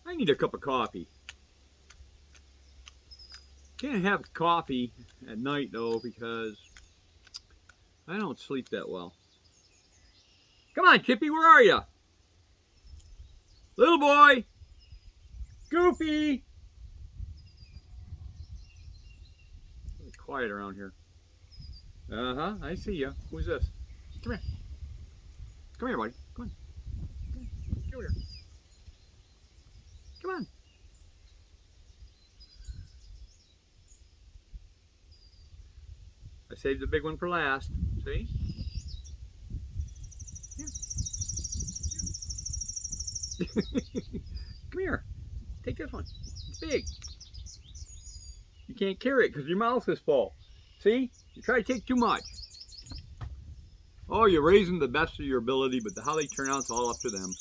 I need a cup of coffee. Can't have coffee at night though because I don't sleep that well. Come on, Chippy, where are you? Little boy! Goofy! Really quiet around here. Uh-huh, I see you. Who's this? Come here. Come here, buddy. Come on. Get over here. Come on. I saved the big one for last. See? Here. Come here. Take this one. It's big. You can't carry it because your mouth is full. See? You try to take too much. Oh, you're raising the best of your ability, but how they turn out is all up to them.